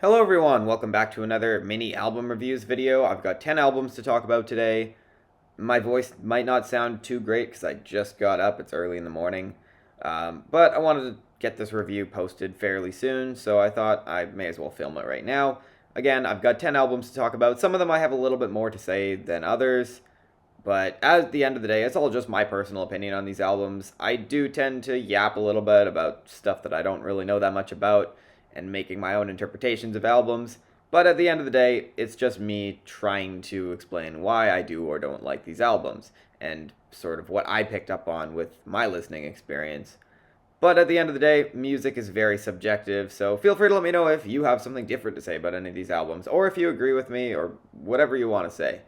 Hello everyone, welcome back to another mini album reviews video. I've got 10 albums to talk about today. My voice might not sound too great because I just got up, it's early in the morning. But I wanted to get this review posted fairly soon, so I thought I may as well film it right now. Again, I've got 10 albums to talk about. Some of them I have a little bit more to say than others. But at the end of the day, it's all just my personal opinion on these albums. I do tend to yap a little bit about stuff that I don't really know that much about and making my own interpretations of albums. But at the end of the day, it's just me trying to explain why I do or don't like these albums and sort of what I picked up on with my listening experience. But at the end of the day, music is very subjective, so feel free to let me know if you have something different to say about any of these albums, or if you agree with me, or whatever you want to say.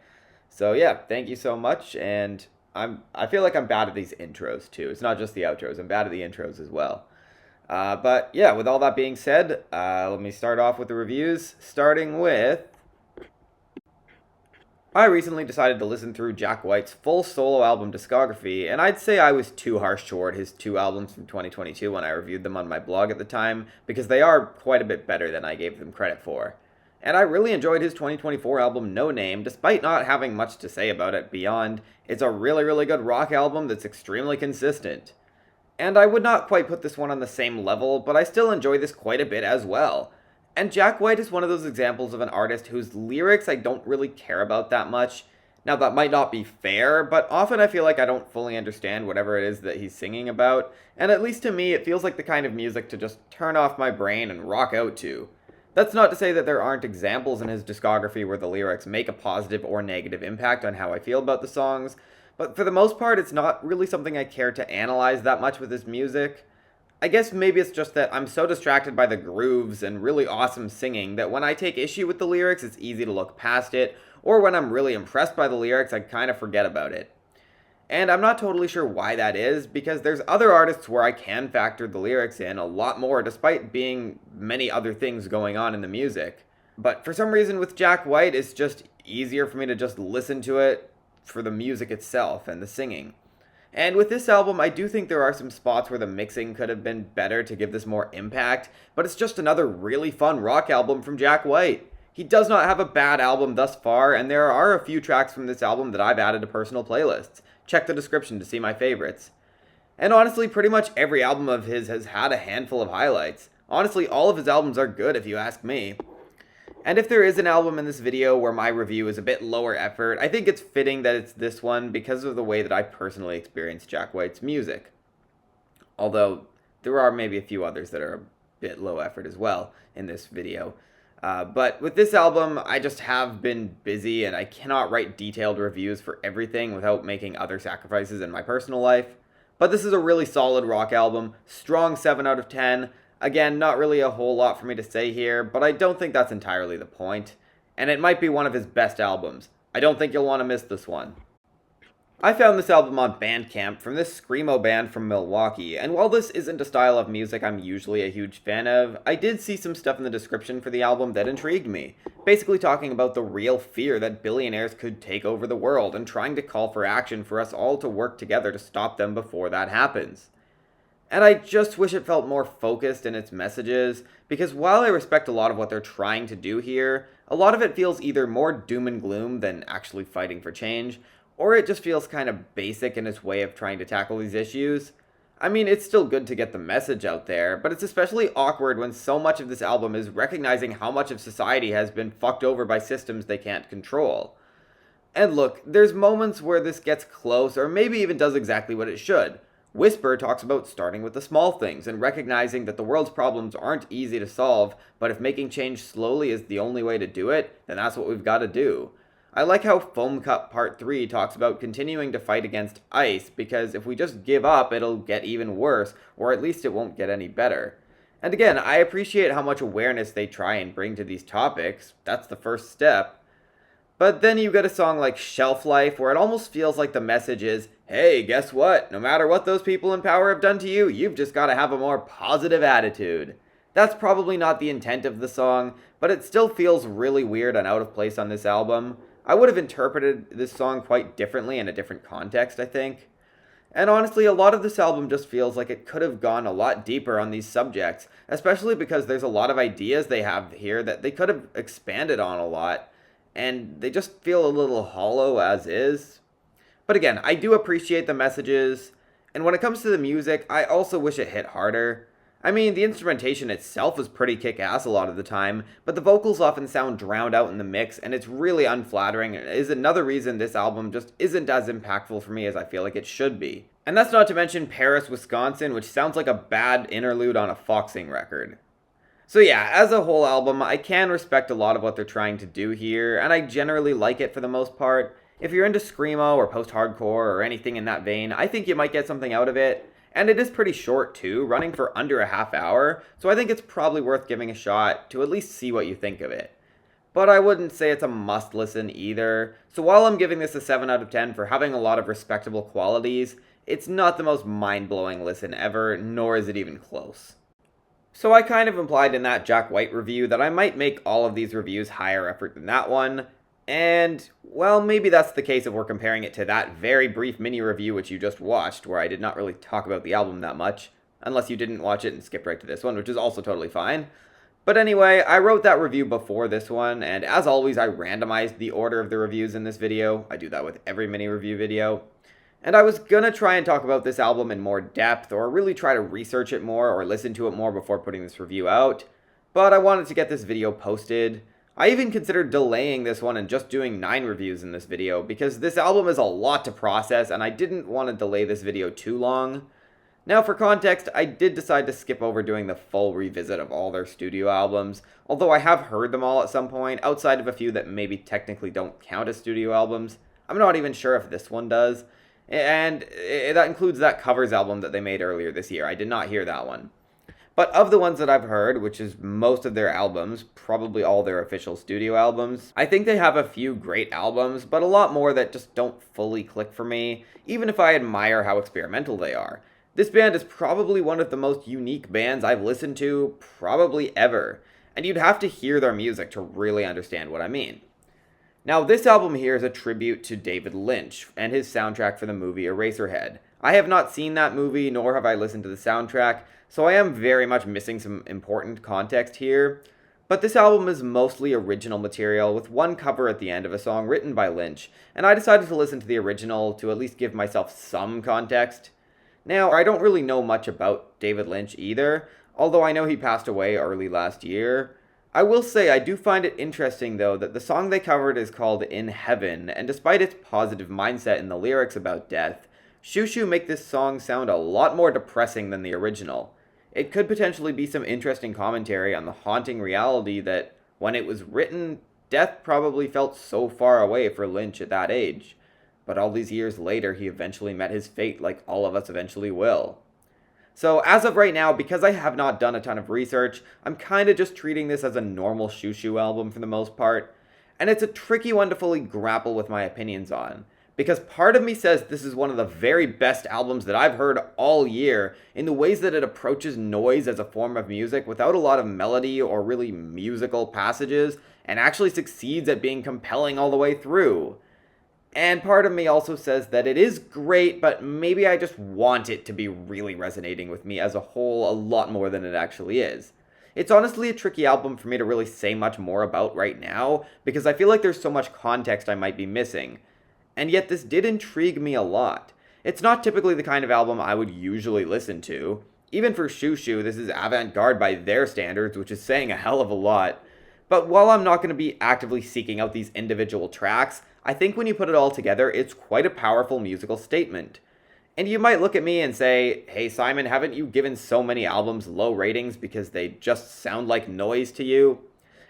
So yeah, thank you so much, and I feel like I'm bad at these intros too. It's not just the outros, I'm bad at the intros as well. But yeah, with all that being said, let me start off with the reviews, starting with... I recently decided to listen through Jack White's full solo album discography, and I'd say I was too harsh toward his two albums from 2022 when I reviewed them on my blog at the time, because they are quite a bit better than I gave them credit for. And I really enjoyed his 2024 album No Name, despite not having much to say about it beyond it's a really good rock album that's extremely consistent. And I would not quite put this one on the same level, but I still enjoy this quite a bit as well. And Jack White is one of those examples of an artist whose lyrics I don't really care about that much. Now, that might not be fair, but often I feel like I don't fully understand whatever it is that he's singing about, and at least to me, it feels like the kind of music to just turn off my brain and rock out to. That's not to say that there aren't examples in his discography where the lyrics make a positive or negative impact on how I feel about the songs, but for the most part, it's not really something I care to analyze that much with his music. I guess maybe it's just that I'm so distracted by the grooves and really awesome singing that when I take issue with the lyrics, it's easy to look past it, or when I'm really impressed by the lyrics, I kind of forget about it. And I'm not totally sure why that is, because there's other artists where I can factor the lyrics in a lot more, despite being many other things going on in the music. But for some reason with Jack White, it's just easier for me to just listen to it for the music itself and the singing. And with this album, I do think there are some spots where the mixing could have been better to give this more impact, but it's just another really fun rock album from Jack White. He does not have a bad album thus far, and there are a few tracks from this album that I've added to personal playlists. Check the description to see my favorites. And honestly, pretty much every album of his has had a handful of highlights. Honestly, all of his albums are good if you ask me. And if there is an album in this video where my review is a bit lower effort, I think it's fitting that it's this one because of the way that I personally experience Jack White's music. Although, there are maybe a few others that are a bit low effort as well in this video. But with this album, I just have been busy and I cannot write detailed reviews for everything without making other sacrifices in my personal life. But this is a really solid rock album, strong 7 out of 10. Again, not really a whole lot for me to say here, but I don't think that's entirely the point. And it might be one of his best albums. I don't think you'll want to miss this one. I found this album on Bandcamp from this screamo band from Milwaukee, and while this isn't a style of music I'm usually a huge fan of, I did see some stuff in the description for the album that intrigued me, basically talking about the real fear that billionaires could take over the world and trying to call for action for us all to work together to stop them before that happens. And I just wish it felt more focused in its messages, because while I respect a lot of what they're trying to do here, a lot of it feels either more doom and gloom than actually fighting for change, or it just feels kind of basic in its way of trying to tackle these issues. I mean, it's still good to get the message out there, but it's especially awkward when so much of this album is recognizing how much of society has been fucked over by systems they can't control. And look, there's moments where this gets close, or maybe even does exactly what it should. Whisper talks about starting with the small things and recognizing that the world's problems aren't easy to solve, but if making change slowly is the only way to do it, then that's what we've got to do. I like how Foam Cup Part 3 talks about continuing to fight against ice, because if we just give up, it'll get even worse, or at least it won't get any better. And again, I appreciate how much awareness they try and bring to these topics. That's the first step. But then you get a song like Shelf Life, where it almost feels like the message is, hey, guess what? No matter what those people in power have done to you, you've just got to have a more positive attitude. That's probably not the intent of the song, but it still feels really weird and out of place on this album. I would have interpreted this song quite differently in a different context, I think. And honestly, a lot of this album just feels like it could have gone a lot deeper on these subjects, especially because there's a lot of ideas they have here that they could have expanded on a lot, and they just feel a little hollow as is. But again, I do appreciate the messages, and when it comes to the music, I also wish it hit harder. I mean, the instrumentation itself is pretty kick-ass a lot of the time, but the vocals often sound drowned out in the mix, and it's really unflattering. It is another reason this album just isn't as impactful for me as I feel like it should be. And that's not to mention Paris, Wisconsin, which sounds like a bad interlude on a Foxing record. So yeah, as a whole album, I can respect a lot of what they're trying to do here, and I generally like it for the most part. If you're into screamo or post-hardcore or anything in that vein, I think you might get something out of it. And it is pretty short too, running for under a half hour, so I think it's probably worth giving a shot to at least see what you think of it. But I wouldn't say it's a must listen either, so while I'm giving this a 7 out of 10 for having a lot of respectable qualities, it's not the most mind-blowing listen ever, nor is it even close. So I kind of implied in that Jack White review that I might make all of these reviews higher effort than that one, and, well, maybe that's the case if we're comparing it to that very brief mini review which you just watched, where I did not really talk about the album that much, unless you didn't watch it and skipped right to this one, which is also totally fine. But anyway, I wrote that review before this one, and as always, I randomized the order of the reviews in this video. I do that with every mini review video. And I was gonna try and talk about this album in more depth, or really try to research it more, or listen to it more before putting this review out, but I wanted to get this video posted. I even considered delaying this one and just doing 9 reviews in this video, because this album is a lot to process and I didn't want to delay this video too long. Now for context, I did decide to skip over doing the full revisit of all their studio albums, although I have heard them all at some point, outside of a few that maybe technically don't count as studio albums. I'm not even sure if this one does, and that includes that covers album that they made earlier this year. I did not hear that one. But of the ones that I've heard, which is most of their albums, probably all their official studio albums, I think they have a few great albums, but a lot more that just don't fully click for me, even if I admire how experimental they are. This band is probably one of the most unique bands I've listened to, probably ever, and you'd have to hear their music to really understand what I mean. Now, this album here is a tribute to David Lynch and his soundtrack for the movie Eraserhead. I have not seen that movie, nor have I listened to the soundtrack, so I am very much missing some important context here. But this album is mostly original material, with one cover at the end of a song written by Lynch, and I decided to listen to the original to at least give myself some context. Now, I don't really know much about David Lynch either, although I know he passed away early last year. I will say I do find it interesting though that the song they covered is called In Heaven, and despite its positive mindset in the lyrics about death, Xiu Xiu make this song sound a lot more depressing than the original. It could potentially be some interesting commentary on the haunting reality that, when it was written, death probably felt so far away for Lynch at that age. But all these years later, he eventually met his fate like all of us eventually will. So as of right now, because I have not done a ton of research, I'm kind of just treating this as a normal Xiu Xiu album for the most part. And it's a tricky one to fully grapple with my opinions on, because part of me says this is one of the very best albums that I've heard all year in the ways that it approaches noise as a form of music without a lot of melody or really musical passages, and actually succeeds at being compelling all the way through. And part of me also says that it is great, but maybe I just want it to be really resonating with me as a whole a lot more than it actually is. It's honestly a tricky album for me to really say much more about right now, because I feel like there's so much context I might be missing. And yet this did intrigue me a lot. It's not typically the kind of album I would usually listen to. Even for Xiu Xiu, this is avant-garde by their standards, which is saying a hell of a lot. But while I'm not going to be actively seeking out these individual tracks, I think when you put it all together, it's quite a powerful musical statement. And you might look at me and say, hey Simon, haven't you given so many albums low ratings because they just sound like noise to you?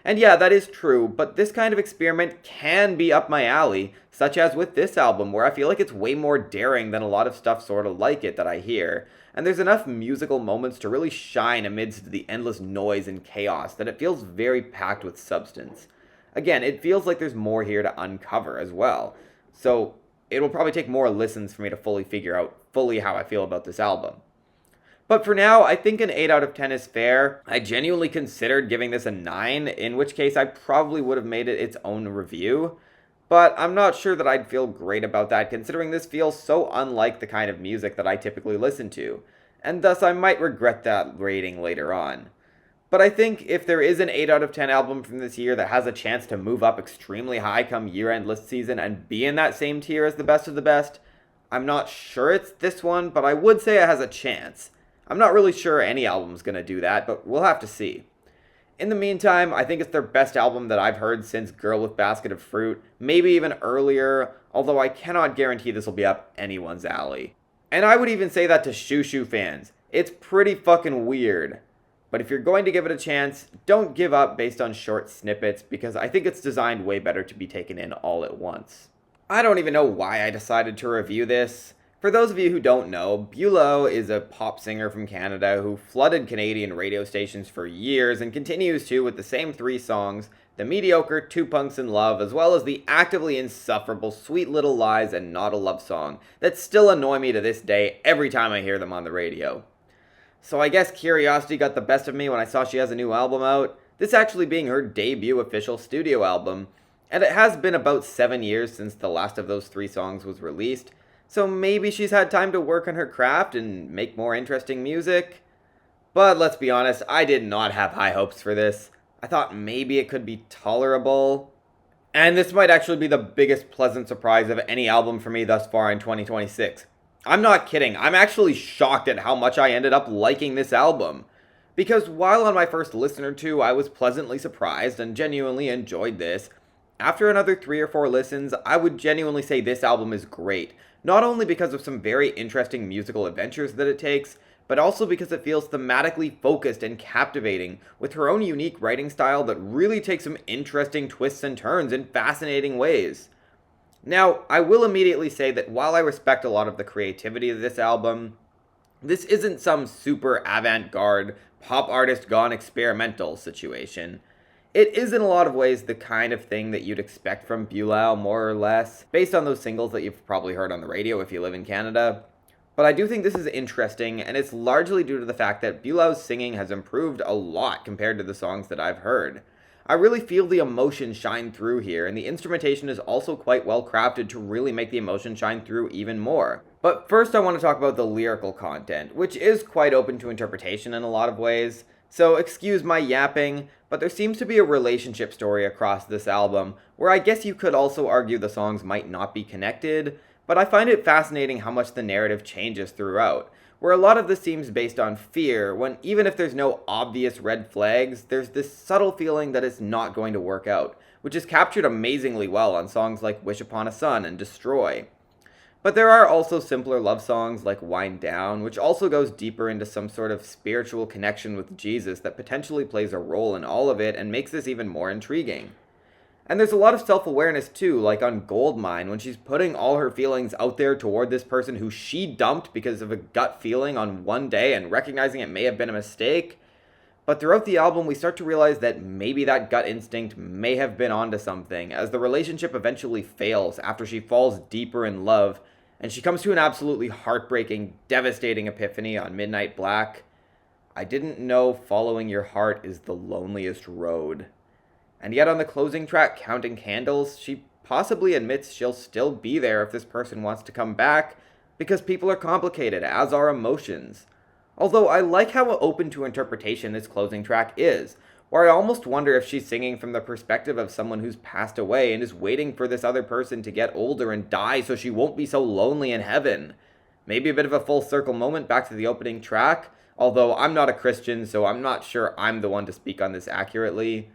And yeah, that is true, but this kind of experiment can be up my alley, such as with this album, where I feel like it's way more daring than a lot of stuff sort of like it that I hear, and there's enough musical moments to really shine amidst the endless noise and chaos that it feels very packed with substance. Again, it feels like there's more here to uncover as well, so it will probably take more listens for me to fully figure out how I feel about this album. But for now, I think an 8 out of 10 is fair. I genuinely considered giving this a 9, in which case I probably would have made it its own review. But I'm not sure that I'd feel great about that, considering this feels so unlike the kind of music that I typically listen to, and thus I might regret that rating later on. But I think if there is an 8 out of 10 album from this year that has a chance to move up extremely high come year-end list season and be in that same tier as the best of the best, I'm not sure it's this one, but I would say it has a chance. I'm not really sure any album's gonna do that, but we'll have to see. In the meantime, I think it's their best album that I've heard since Girl with Basket of Fruit, maybe even earlier, although I cannot guarantee this will be up anyone's alley. And I would even say that to Xiu Xiu fans. It's pretty fucking weird. But if you're going to give it a chance, don't give up based on short snippets, because I think it's designed way better to be taken in all at once. I don't even know why I decided to review this. For those of you who don't know, Bülow is a pop singer from Canada who flooded Canadian radio stations for years and continues to with the same 3 songs, the mediocre Two Punks in Love, as well as the actively insufferable Sweet Little Lies and Not a Love Song that still annoy me to this day every time I hear them on the radio. So I guess curiosity got the best of me when I saw she has a new album out, this actually being her debut official studio album, and it has been about 7 years since the last of those 3 songs was released, so maybe she's had time to work on her craft and make more interesting music. But let's be honest, I did not have high hopes for this. I thought maybe it could be tolerable. And this might actually be the biggest pleasant surprise of any album for me thus far in 2026. I'm not kidding, I'm actually shocked at how much I ended up liking this album. Because while on my first listen or two I was pleasantly surprised and genuinely enjoyed this, after another 3 or 4 listens, I would genuinely say this album is great. Not only because of some very interesting musical adventures that it takes, but also because it feels thematically focused and captivating, with her own unique writing style that really takes some interesting twists and turns in fascinating ways. Now, I will immediately say that while I respect a lot of the creativity of this album, this isn't some super avant-garde, pop artist gone experimental situation. It is in a lot of ways the kind of thing that you'd expect from Bülow, more or less, based on those singles that you've probably heard on the radio if you live in Canada. But I do think this is interesting, and it's largely due to the fact that Bülow's singing has improved a lot compared to the songs that I've heard. I really feel the emotion shine through here, and the instrumentation is also quite well crafted to really make the emotion shine through even more. But first I want to talk about the lyrical content, which is quite open to interpretation in a lot of ways. So excuse my yapping, but there seems to be a relationship story across this album, where I guess you could also argue the songs might not be connected, but I find it fascinating how much the narrative changes throughout, where a lot of this seems based on fear, when even if there's no obvious red flags, there's this subtle feeling that it's not going to work out, which is captured amazingly well on songs like Wish Upon a Sun and Destroy. But there are also simpler love songs like Wind Down, which also goes deeper into some sort of spiritual connection with Jesus that potentially plays a role in all of it and makes this even more intriguing. And there's a lot of self-awareness too, like on Goldmine, when she's putting all her feelings out there toward this person who she dumped because of a gut feeling on one day and recognizing it may have been a mistake. But throughout the album, we start to realize that maybe that gut instinct may have been onto something, as the relationship eventually fails after she falls deeper in love, and she comes to an absolutely heartbreaking, devastating epiphany on Midnight Black. I didn't know following your heart is the loneliest road. And yet on the closing track, Counting Candles, she possibly admits she'll still be there if this person wants to come back, because people are complicated, as are emotions. Although I like how open to interpretation this closing track is, where I almost wonder if she's singing from the perspective of someone who's passed away and is waiting for this other person to get older and die so she won't be so lonely in heaven. Maybe a bit of a full circle moment back to the opening track, although I'm not a Christian, so I'm not sure I'm the one to speak on this accurately.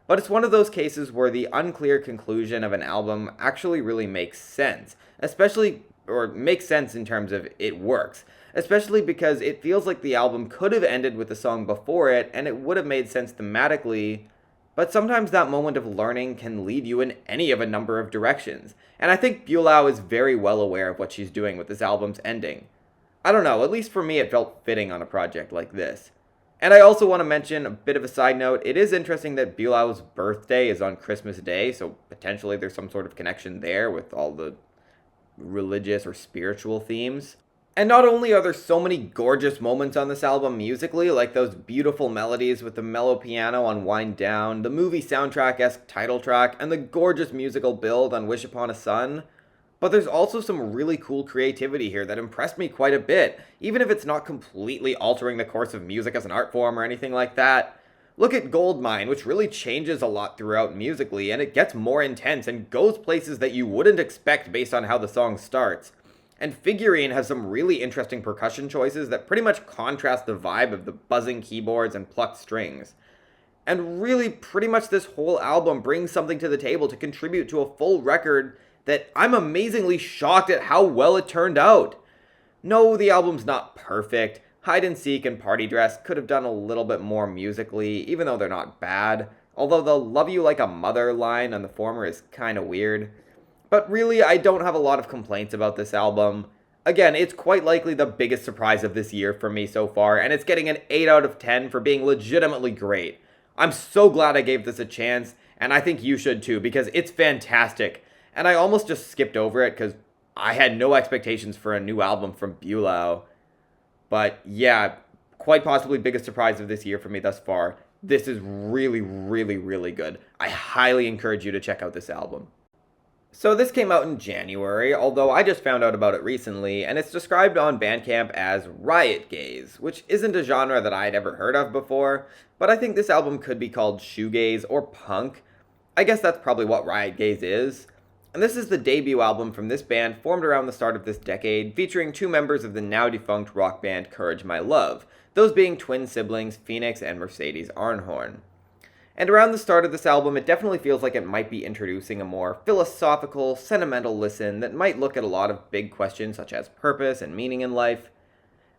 But it's one of those cases where the unclear conclusion of an album actually really makes sense, makes sense in terms of it works, especially because it feels like the album could have ended with the song before it, and it would have made sense thematically, but sometimes that moment of learning can lead you in any of a number of directions, and I think Bülow is very well aware of what she's doing with this album's ending. I don't know, at least for me it felt fitting on a project like this. And I also want to mention, a bit of a side note, it is interesting that Bülow's birthday is on Christmas Day, so potentially there's some sort of connection there with all the religious or spiritual themes. And not only are there so many gorgeous moments on this album musically, like those beautiful melodies with the mellow piano on Wind Down, the movie soundtrack-esque title track, and the gorgeous musical build on Wish Upon a Sun, but there's also some really cool creativity here that impressed me quite a bit, even if it's not completely altering the course of music as an art form or anything like that. Look at Goldmine, which really changes a lot throughout musically, and it gets more intense and goes places that you wouldn't expect based on how the song starts. And Figurine has some really interesting percussion choices that pretty much contrast the vibe of the buzzing keyboards and plucked strings. And really, pretty much this whole album brings something to the table to contribute to a full record that I'm amazingly shocked at how well it turned out. No, the album's not perfect. Hide and Seek and Party Dress could have done a little bit more musically, even though they're not bad. Although the Love You Like a Mother line on the former is kinda weird. But really, I don't have a lot of complaints about this album. Again, it's quite likely the biggest surprise of this year for me so far, and it's getting an 8 out of 10 for being legitimately great. I'm so glad I gave this a chance, and I think you should too, because it's fantastic. And I almost just skipped over it because I had no expectations for a new album from Bülow. But yeah, quite possibly biggest surprise of this year for me thus far. This is really, really, really good. I highly encourage you to check out this album. So this came out in January, although I just found out about it recently, and it's described on Bandcamp as riot gaze, which isn't a genre that I'd ever heard of before, but I think this album could be called shoegaze or punk. I guess that's probably what riot gaze is. And this is the debut album from this band formed around the start of this decade, featuring two members of the now defunct rock band Courage My Love, those being twin siblings Phoenix and Mercedes Arnhorn. And around the start of this album, it definitely feels like it might be introducing a more philosophical, sentimental listen that might look at a lot of big questions such as purpose and meaning in life.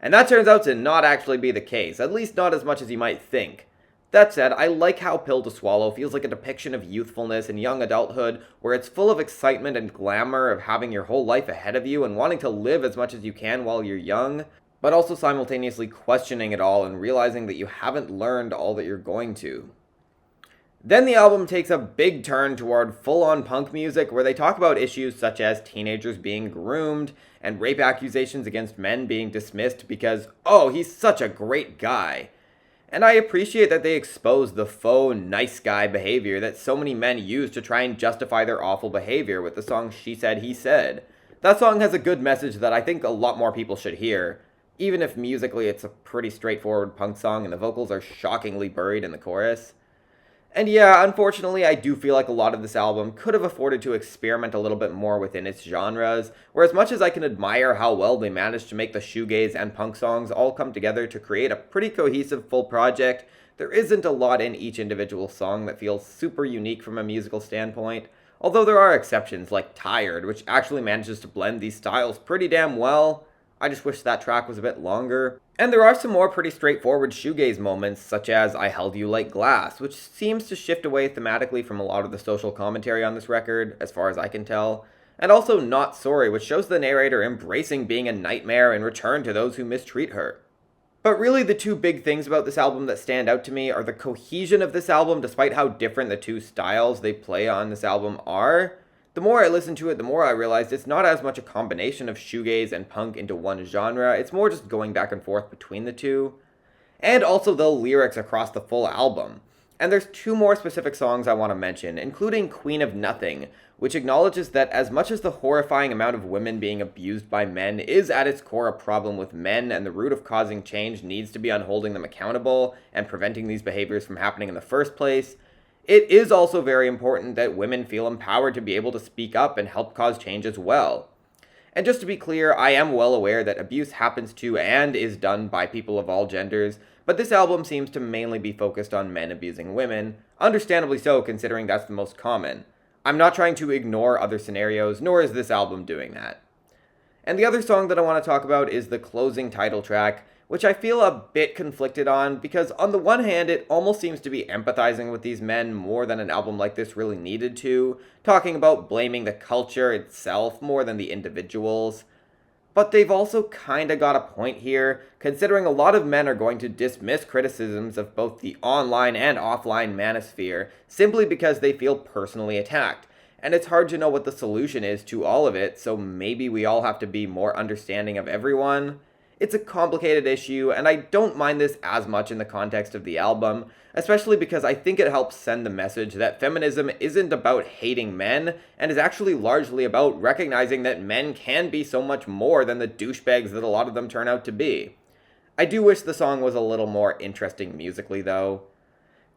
And that turns out to not actually be the case, at least not as much as you might think. That said, I like how Pill to Swallow feels like a depiction of youthfulness and young adulthood, where it's full of excitement and glamour of having your whole life ahead of you and wanting to live as much as you can while you're young, but also simultaneously questioning it all and realizing that you haven't learned all that you're going to. Then the album takes a big turn toward full-on punk music where they talk about issues such as teenagers being groomed and rape accusations against men being dismissed because, oh, he's such a great guy. And I appreciate that they expose the faux nice guy behavior that so many men use to try and justify their awful behavior with the song She Said, He Said. That song has a good message that I think a lot more people should hear, even if musically it's a pretty straightforward punk song and the vocals are shockingly buried in the chorus. And yeah, unfortunately, I do feel like a lot of this album could have afforded to experiment a little bit more within its genres, where as much as I can admire how well they managed to make the shoegaze and punk songs all come together to create a pretty cohesive full project, there isn't a lot in each individual song that feels super unique from a musical standpoint, although there are exceptions like Tired, which actually manages to blend these styles pretty damn well. I just wish that track was a bit longer. And there are some more pretty straightforward shoegaze moments, such as I Held You Like Glass, which seems to shift away thematically from a lot of the social commentary on this record, as far as I can tell. And also Not Sorry, which shows the narrator embracing being a nightmare in return to those who mistreat her. But really the two big things about this album that stand out to me are the cohesion of this album, despite how different the two styles they play on this album are. The more I listened to it, the more I realized it's not as much a combination of shoegaze and punk into one genre, it's more just going back and forth between the two. And also the lyrics across the full album. And there's two more specific songs I want to mention, including Queen of Nothing, which acknowledges that as much as the horrifying amount of women being abused by men is at its core a problem with men, and the root of causing change needs to be on holding them accountable and preventing these behaviors from happening in the first place, it is also very important that women feel empowered to be able to speak up and help cause change as well. And just to be clear, I am well aware that abuse happens to and is done by people of all genders, but this album seems to mainly be focused on men abusing women, understandably so considering that's the most common. I'm not trying to ignore other scenarios, nor is this album doing that. And the other song that I want to talk about is the closing title track, which I feel a bit conflicted on, because on the one hand, it almost seems to be empathizing with these men more than an album like this really needed to, talking about blaming the culture itself more than the individuals. But they've also kinda got a point here, considering a lot of men are going to dismiss criticisms of both the online and offline manosphere simply because they feel personally attacked. and it's hard to know what the solution is to all of it, so maybe we all have to be more understanding of everyone. It's a complicated issue, and I don't mind this as much in the context of the album, especially because I think it helps send the message that feminism isn't about hating men, and is actually largely about recognizing that men can be so much more than the douchebags that a lot of them turn out to be. I do wish the song was a little more interesting musically, though.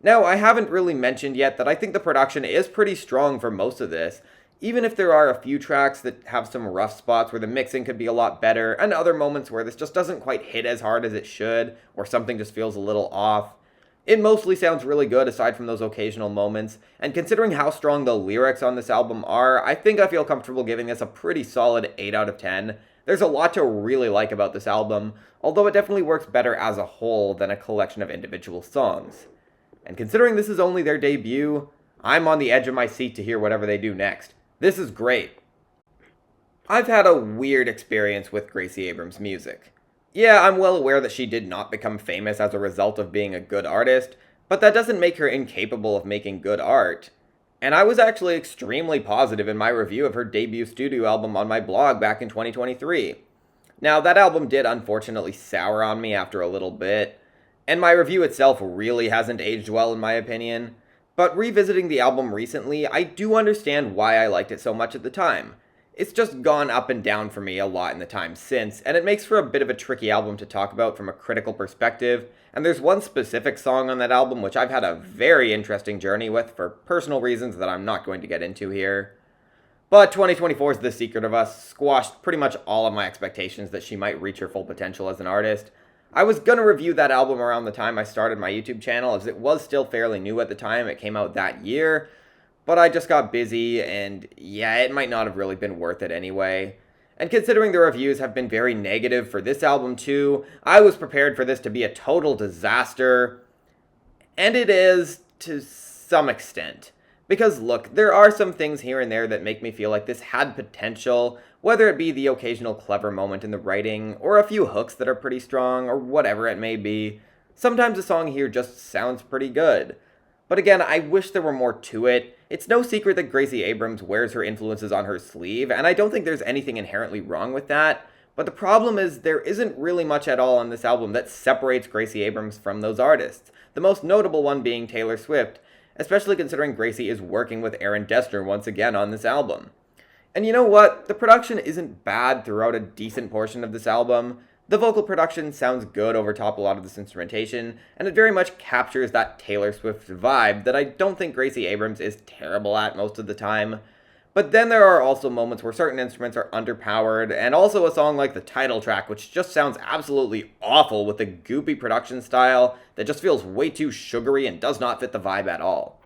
Now, I haven't really mentioned yet that I think the production is pretty strong for most of this, even if there are a few tracks that have some rough spots where the mixing could be a lot better, and other moments where this just doesn't quite hit as hard as it should, or something just feels a little off. It mostly sounds really good aside from those occasional moments, and considering how strong the lyrics on this album are, I think I feel comfortable giving this a pretty solid 8 out of 10. There's a lot to really like about this album, although it definitely works better as a whole than a collection of individual songs. And considering this is only their debut, I'm on the edge of my seat to hear whatever they do next. This is great. I've had a weird experience with Gracie Abrams' music. Yeah, I'm well aware that she did not become famous as a result of being a good artist, but that doesn't make her incapable of making good art. And I was actually extremely positive in my review of her debut studio album on my blog back in 2023. Now, that album did unfortunately sour on me after a little bit, and my review itself really hasn't aged well in my opinion. But revisiting the album recently, I do understand why I liked it so much at the time. It's just gone up and down for me a lot in the time since, and it makes for a bit of a tricky album to talk about from a critical perspective, and there's one specific song on that album which I've had a very interesting journey with for personal reasons that I'm not going to get into here. But 2024's The Secret of Us squashed pretty much all of my expectations that she might reach her full potential as an artist. I was gonna review that album around the time I started my YouTube channel, as it was still fairly new at the time. It came out that year, but I just got busy, and yeah, it might not have really been worth it anyway. And considering the reviews have been very negative for this album too, I was prepared for this to be a total disaster, and it is to some extent. Because look, there are some things here and there that make me feel like this had potential, whether it be the occasional clever moment in the writing, or a few hooks that are pretty strong, or whatever it may be. Sometimes a song here just sounds pretty good. But again, I wish there were more to it. It's no secret that Gracie Abrams wears her influences on her sleeve, and I don't think there's anything inherently wrong with that. But the problem is there isn't really much at all on this album that separates Gracie Abrams from those artists, the most notable one being Taylor Swift, especially considering Gracie is working with Aaron Dessner once again on this album. And you know what? The production isn't bad throughout a decent portion of this album. The vocal production sounds good over top a lot of this instrumentation, and it very much captures that Taylor Swift vibe that I don't think Gracie Abrams is terrible at most of the time. But then there are also moments where certain instruments are underpowered, and also a song like the title track, which just sounds absolutely awful with a goopy production style that just feels way too sugary and does not fit the vibe at all.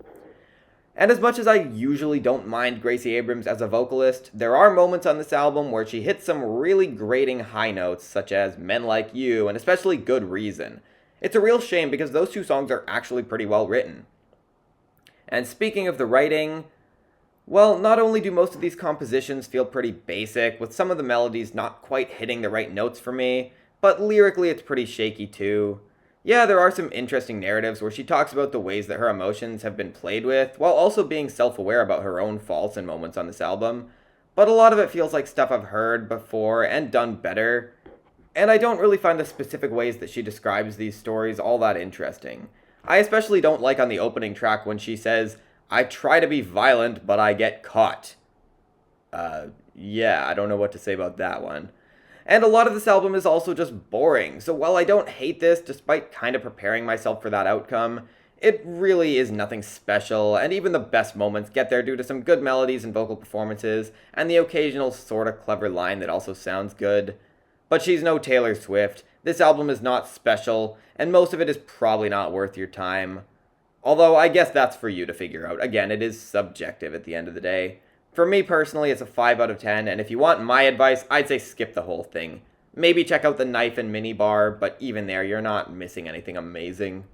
And as much as I usually don't mind Gracie Abrams as a vocalist, there are moments on this album where she hits some really grating high notes, such as Men Like You, and especially Good Reason. It's a real shame because those two songs are actually pretty well written. And speaking of the writing, well, not only do most of these compositions feel pretty basic, with some of the melodies not quite hitting the right notes for me, but lyrically it's pretty shaky too. Yeah, there are some interesting narratives where she talks about the ways that her emotions have been played with, while also being self-aware about her own faults and moments on this album, but a lot of it feels like stuff I've heard before and done better, and I don't really find the specific ways that she describes these stories all that interesting. I especially don't like on the opening track when she says, "I try to be violent, but I get caught." Yeah, I don't know what to say about that one. And a lot of this album is also just boring, so while I don't hate this, despite kind of preparing myself for that outcome, it really is nothing special, and even the best moments get there due to some good melodies and vocal performances, and the occasional sorta clever line that also sounds good. But she's no Taylor Swift, this album is not special, and most of it is probably not worth your time. Although, I guess that's for you to figure out. Again, it is subjective at the end of the day. For me personally, it's a 5 out of 10, and if you want my advice, I'd say skip the whole thing. Maybe check out the knife and mini bar, but even there, you're not missing anything amazing.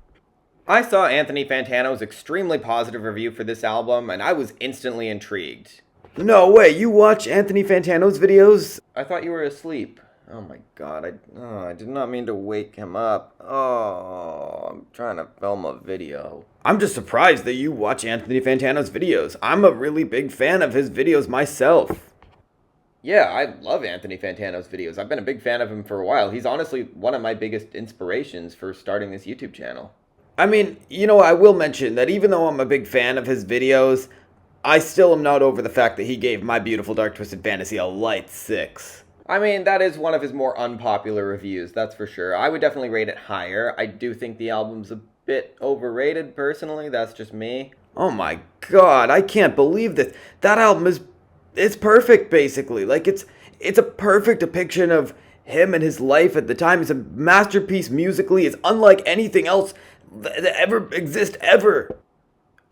I saw Anthony Fantano's extremely positive review for this album, and I was instantly intrigued. No way, you watch Anthony Fantano's videos? I thought you were asleep. Oh my god, I did not mean to wake him up. Oh, I'm trying to film a video. I'm just surprised that you watch Anthony Fantano's videos. I'm a really big fan of his videos myself. Yeah, I love Anthony Fantano's videos. I've been a big fan of him for a while. He's honestly one of my biggest inspirations for starting this YouTube channel. I mean, I will mention that even though I'm a big fan of his videos, I still am not over the fact that he gave My Beautiful Dark Twisted Fantasy a light 6. I mean, that is one of his more unpopular reviews, that's for sure. I would definitely rate it higher. I do think the album's a bit overrated, personally. That's just me. Oh my god, I can't believe this. That album it's perfect, basically. Like, it's a perfect depiction of him and his life at the time. It's a masterpiece musically. It's unlike anything else that ever exists, ever.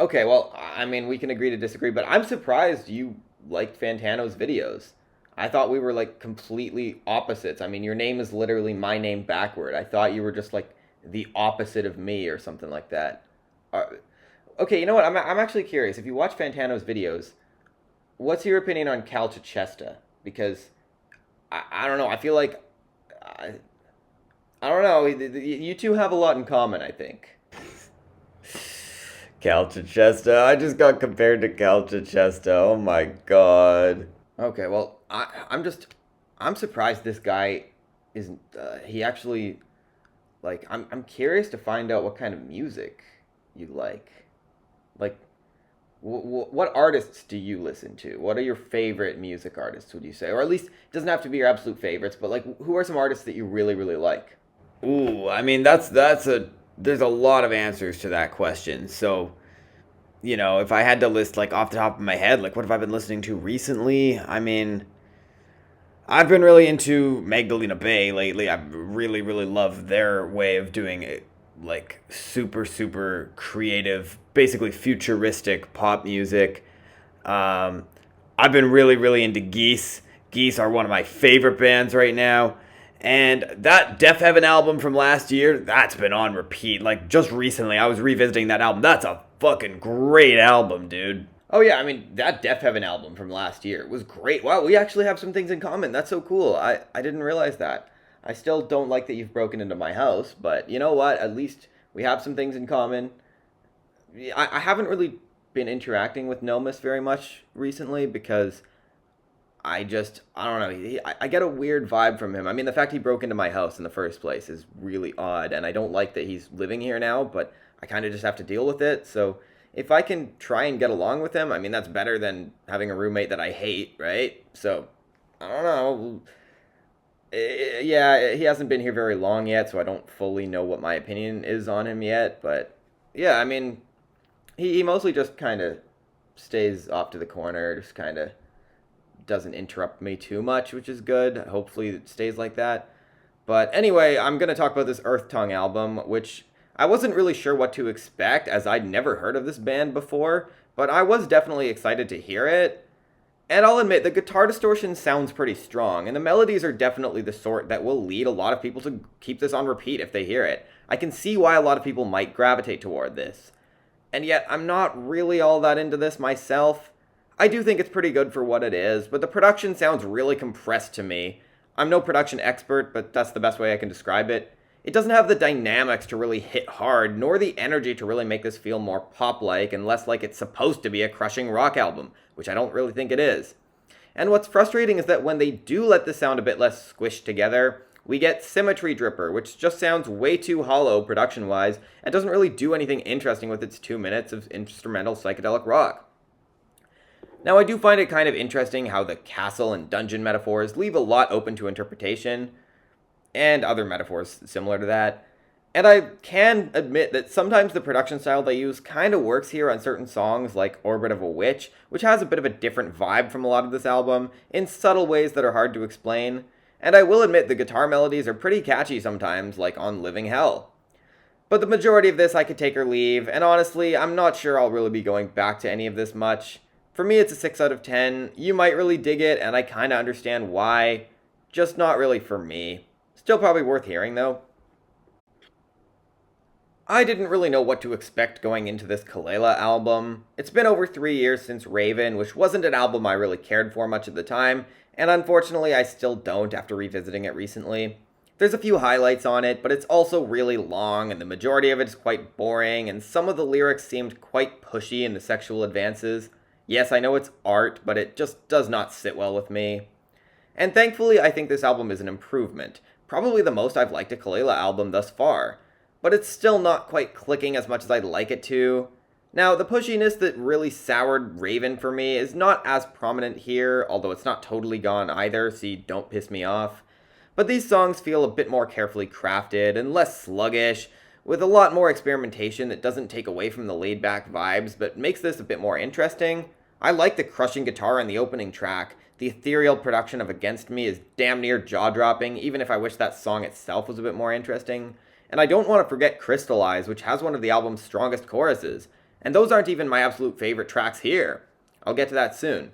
Okay, well, I mean, we can agree to disagree, but I'm surprised you liked Fantano's videos. I thought we were, like, completely opposites. I mean, your name is literally my name backward. I thought you were just, like, the opposite of me or something like that. Okay, you know what? I'm actually curious. If you watch Fantano's videos, what's your opinion on Cal Chichesta? Because, I don't know. I feel like... I don't know. You two have a lot in common, I think. Cal Chichesta. I just got compared to Cal Chichesta. Oh my god. Okay, well, I'm surprised this guy isn't, he actually, like, I'm curious to find out what kind of music you like. Like, what artists do you listen to? What are your favorite music artists, would you say? Or at least, it doesn't have to be your absolute favorites, but, like, who are some artists that you really, really like? Ooh, I mean, there's a lot of answers to that question. So, if I had to list, like, off the top of my head, like, what have I been listening to recently? I mean, I've been really into Magdalena Bay lately. I really, really love their way of doing it, like, super, super creative, basically futuristic pop music. Um, I've been really, really into Geese. Geese are one of my favorite bands right now. And that Deaf Heaven album from last year, that's been on repeat. Like, just recently, I was revisiting that album. That's a fucking great album, dude. Oh, yeah, I mean, that Deaf Heaven album from last year was great. Wow, we actually have some things in common. That's so cool. I didn't realize that. I still don't like that you've broken into my house, but you know what? At least we have some things in common. I haven't really been interacting with Nomus very much recently because I don't know. I get a weird vibe from him. I mean, the fact he broke into my house in the first place is really odd, and I don't like that he's living here now, but I kind of just have to deal with it. So if I can try and get along with him, I mean, that's better than having a roommate that I hate, right? So, I don't know. Yeah, he hasn't been here very long yet, so I don't fully know what my opinion is on him yet, but yeah, I mean, he mostly just kind of stays off to the corner, just kind of doesn't interrupt me too much, which is good. Hopefully it stays like that. But anyway, I'm going to talk about this Earth Tongue album, which I wasn't really sure what to expect, as I'd never heard of this band before, but I was definitely excited to hear it. And I'll admit, the guitar distortion sounds pretty strong, and the melodies are definitely the sort that will lead a lot of people to keep this on repeat if they hear it. I can see why a lot of people might gravitate toward this. And yet, I'm not really all that into this myself. I do think it's pretty good for what it is, but the production sounds really compressed to me. I'm no production expert, but that's the best way I can describe it. It doesn't have the dynamics to really hit hard, nor the energy to really make this feel more pop-like and less like it's supposed to be a crushing rock album, which I don't really think it is. And what's frustrating is that when they do let this sound a bit less squished together, we get Symmetry Dripper, which just sounds way too hollow production-wise and doesn't really do anything interesting with its 2 minutes of instrumental psychedelic rock. Now, I do find it kind of interesting how the castle and dungeon metaphors leave a lot open to interpretation, and other metaphors similar to that. And I can admit that sometimes the production style they use kind of works here on certain songs like Orbit of a Witch, which has a bit of a different vibe from a lot of this album, in subtle ways that are hard to explain. And I will admit the guitar melodies are pretty catchy sometimes, like on Living Hell. But the majority of this I could take or leave, and honestly, I'm not sure I'll really be going back to any of this much. For me, it's a 6 out of 10. You might really dig it, and I kind of understand why. Just not really for me. Still probably worth hearing, though. I didn't really know what to expect going into this Kelela album. It's been over 3 years since Raven, which wasn't an album I really cared for much at the time, and unfortunately I still don't after revisiting it recently. There's a few highlights on it, but it's also really long, and the majority of it is quite boring, and some of the lyrics seemed quite pushy in the sexual advances. Yes, I know it's art, but it just does not sit well with me. And thankfully, I think this album is an improvement. Probably the most I've liked a Kelela album thus far. But it's still not quite clicking as much as I'd like it to. Now, the pushiness that really soured Raven for me is not as prominent here, although it's not totally gone either, so don't piss me off. But these songs feel a bit more carefully crafted and less sluggish, with a lot more experimentation that doesn't take away from the laid-back vibes, but makes this a bit more interesting. I like the crushing guitar in the opening track. The ethereal production of Against Me is damn near jaw-dropping, even if I wish that song itself was a bit more interesting. And I don't want to forget Crystallize, which has one of the album's strongest choruses. And those aren't even my absolute favorite tracks here. I'll get to that soon.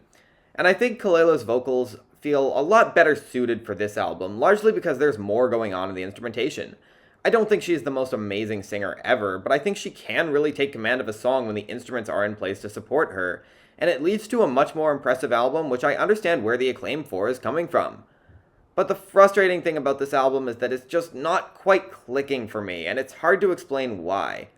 And I think Kelela's vocals feel a lot better suited for this album, largely because there's more going on in the instrumentation. I don't think she's the most amazing singer ever, but I think she can really take command of a song when the instruments are in place to support her, and it leads to a much more impressive album, which I understand where the acclaim for is coming from. But the frustrating thing about this album is that it's just not quite clicking for me, and it's hard to explain why.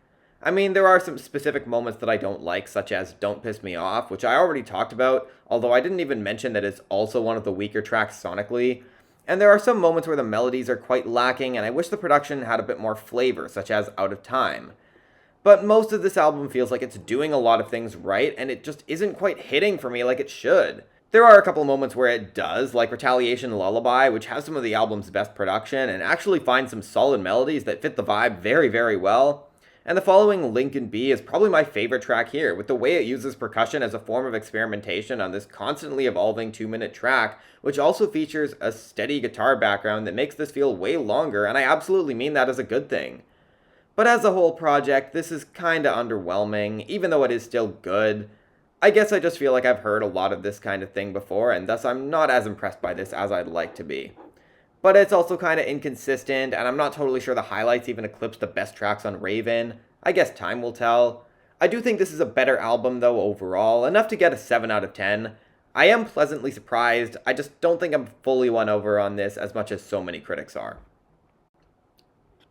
I mean, there are some specific moments that I don't like, such as Don't Piss Me Off, which I already talked about, although I didn't even mention that it's also one of the weaker tracks sonically. And there are some moments where the melodies are quite lacking, and I wish the production had a bit more flavor, such as Out of Time. But most of this album feels like it's doing a lot of things right, and it just isn't quite hitting for me like it should. There are a couple moments where it does, like Retaliation Lullaby, which has some of the album's best production, and actually finds some solid melodies that fit the vibe very, very well. And the following, Lincoln B, is probably my favorite track here, with the way it uses percussion as a form of experimentation on this constantly evolving 2-minute track, which also features a steady guitar background that makes this feel way longer, and I absolutely mean that as a good thing. But as a whole project, this is kinda underwhelming, even though it is still good. I guess I just feel like I've heard a lot of this kind of thing before, and thus I'm not as impressed by this as I'd like to be. But it's also kind of inconsistent, and I'm not totally sure the highlights even eclipse the best tracks on Raven. I guess time will tell. I do think this is a better album, though, overall, enough to get a 7 out of 10. I am pleasantly surprised, I just don't think I'm fully won over on this as much as so many critics are.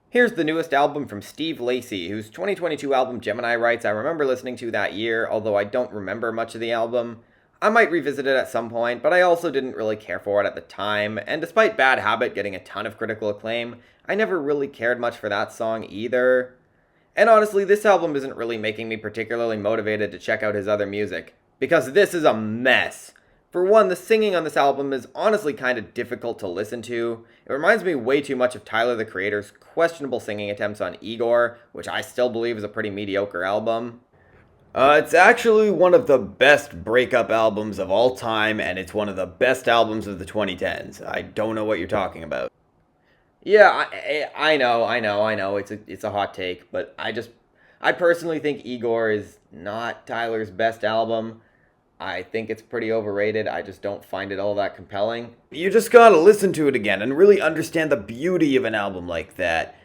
Here's the newest album from Steve Lacy, whose 2022 album Gemini Rights I remember listening to that year, although I don't remember much of the album. I might revisit it at some point, but I also didn't really care for it at the time, and despite Bad Habit getting a ton of critical acclaim, I never really cared much for that song either. And honestly, this album isn't really making me particularly motivated to check out his other music, because this is a mess. For one, the singing on this album is honestly kind of difficult to listen to. It reminds me way too much of Tyler the Creator's questionable singing attempts on Igor, which I still believe is a pretty mediocre album. It's actually one of the best breakup albums of all time, and it's one of the best albums of the 2010s. I don't know what you're talking about. Yeah, I know, it's a hot take, but I personally think Igor is not Tyler's best album. I think it's pretty overrated. I just don't find it all that compelling. You just gotta listen to it again and really understand the beauty of an album like that.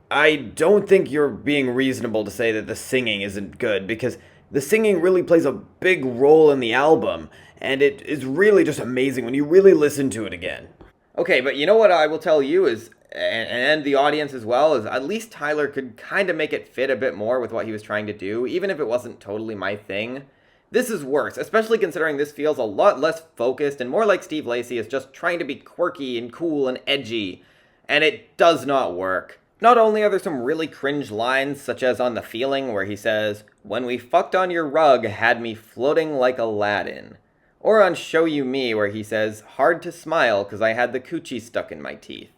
I don't think you're being reasonable to say that the singing isn't good, because the singing really plays a big role in the album, and it is really just amazing when you really listen to it again. Okay, but you know what I will tell you is, and the audience as well, is at least Tyler could kind of make it fit a bit more with what he was trying to do, even if it wasn't totally my thing. This is worse, especially considering this feels a lot less focused and more like Steve Lacy is just trying to be quirky and cool and edgy, and it does not work. Not only are there some really cringe lines, such as on The Feeling, where he says, "When we fucked on your rug, had me floating like Aladdin." Or on Show You Me, where he says, "Hard to smile, 'cause I had the coochie stuck in my teeth."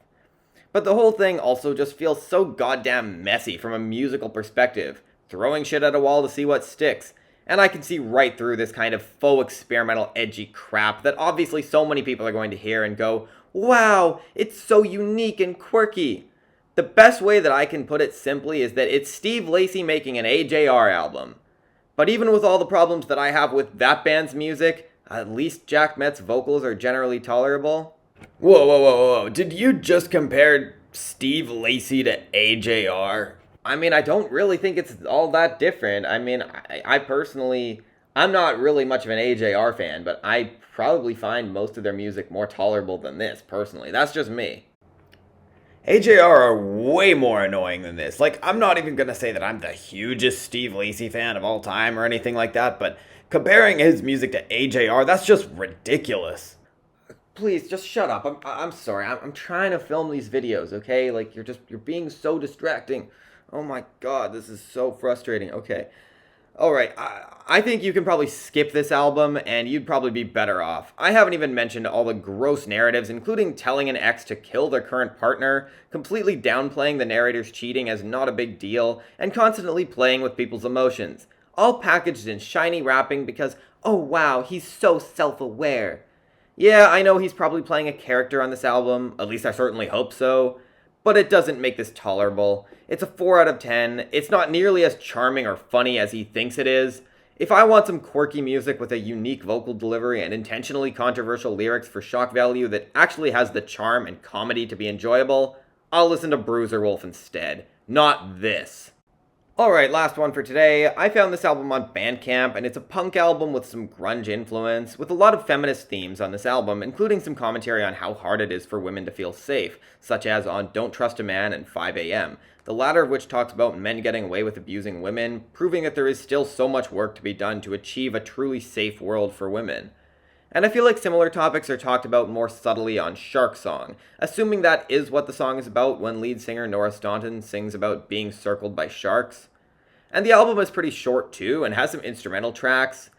But the whole thing also just feels so goddamn messy from a musical perspective, throwing shit at a wall to see what sticks. And I can see right through this kind of faux experimental edgy crap that obviously so many people are going to hear and go, "Wow, it's so unique and quirky." The best way that I can put it simply is that it's Steve Lacy making an AJR album. But even with all the problems that I have with that band's music, at least Jack Metz's vocals are generally tolerable. Whoa, did you just compare Steve Lacy to AJR? I mean, I don't really think it's all that different. I mean, I personally, I'm not really much of an AJR fan, but I probably find most of their music more tolerable than this, personally. That's just me. AJR are way more annoying than this. Like, I'm not even gonna say that I'm the hugest Steve Lacy fan of all time or anything like that, but comparing his music to AJR, that's just ridiculous. Please, just shut up. I'm sorry. I'm trying to film these videos, okay? Like, you're being so distracting. Oh my god, this is so frustrating. Okay. Alright, I think you can probably skip this album, and you'd probably be better off. I haven't even mentioned all the gross narratives, including telling an ex to kill their current partner, completely downplaying the narrator's cheating as not a big deal, and constantly playing with people's emotions. All packaged in shiny wrapping because, oh wow, he's so self-aware. Yeah, I know he's probably playing a character on this album, at least I certainly hope so, but it doesn't make this tolerable. It's a 4 out of 10. It's not nearly as charming or funny as he thinks it is. If I want some quirky music with a unique vocal delivery and intentionally controversial lyrics for shock value that actually has the charm and comedy to be enjoyable, I'll listen to Bruiser Wolf instead. Not this. Alright, last one for today. I found this album on Bandcamp, and it's a punk album with some grunge influence, with a lot of feminist themes on this album, including some commentary on how hard it is for women to feel safe, such as on Don't Trust a Man and 5 AM, the latter of which talks about men getting away with abusing women, proving that there is still so much work to be done to achieve a truly safe world for women. And I feel like similar topics are talked about more subtly on Shark Song, assuming that is what the song is about when lead singer Nora Staunton sings about being circled by sharks. And the album is pretty short too, and has some instrumental tracks.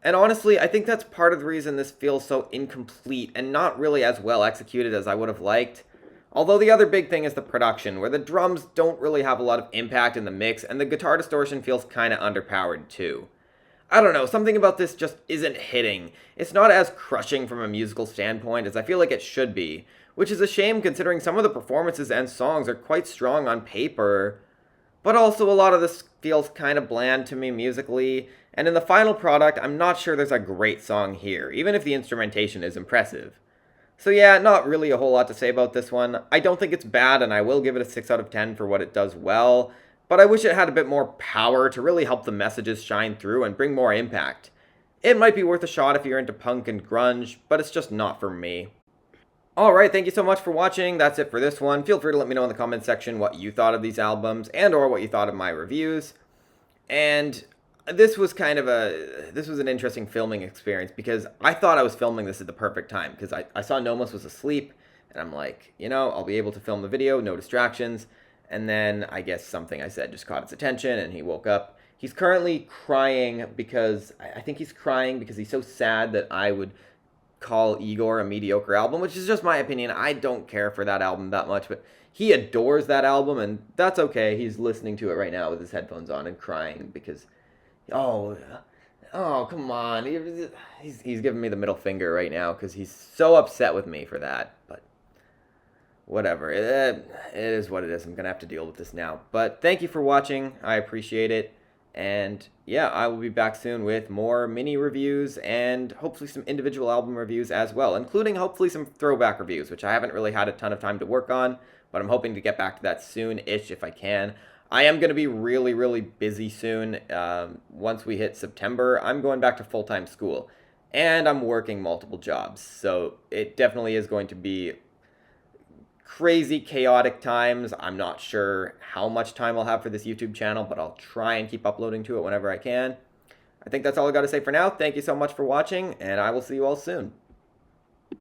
And honestly, I think that's part of the reason this feels so incomplete and not really as well executed as I would have liked. Although the other big thing is the production, where the drums don't really have a lot of impact in the mix, and the guitar distortion feels kinda underpowered too. I don't know, something about this just isn't hitting. It's not as crushing from a musical standpoint as I feel like it should be, which is a shame considering some of the performances and songs are quite strong on paper. But also a lot of this feels kind of bland to me musically, and in the final product, I'm not sure there's a great song here, even if the instrumentation is impressive. So yeah, not really a whole lot to say about this one. I don't think it's bad, and I will give it a 6 out of 10 for what it does well, but I wish it had a bit more power to really help the messages shine through and bring more impact. It might be worth a shot if you're into punk and grunge, but it's just not for me. Alright, thank you so much for watching. That's it for this one. Feel free to let me know in the comments section what you thought of these albums and or what you thought of my reviews. And this was an interesting filming experience because I thought I was filming this at the perfect time because I saw Nomos was asleep and I'm like, I'll be able to film the video, no distractions. And then I guess something I said just caught his attention and he woke up. He's currently crying because, I think he's crying because he's so sad that I would call Igor a mediocre album, which is just my opinion. I don't care for that album that much, but he adores that album, and that's okay. He's listening to it right now with his headphones on and crying because, oh, come on. He's giving me the middle finger right now because he's so upset with me for that, but whatever. It is what it is. I'm going to have to deal with this now. But thank you for watching. I appreciate it. And yeah, I will be back soon with more mini reviews and hopefully some individual album reviews as well, including hopefully some throwback reviews, which I haven't really had a ton of time to work on, but I'm hoping to get back to that soon-ish if I can. I am going to be really, really busy soon. Once we hit September, I'm going back to full-time school, and I'm working multiple jobs, so it definitely is going to be crazy, chaotic times. I'm not sure how much time I'll have for this YouTube channel, but I'll try and keep uploading to it whenever I can. I think that's all I got to say for now. Thank you so much for watching, and I will see you all soon.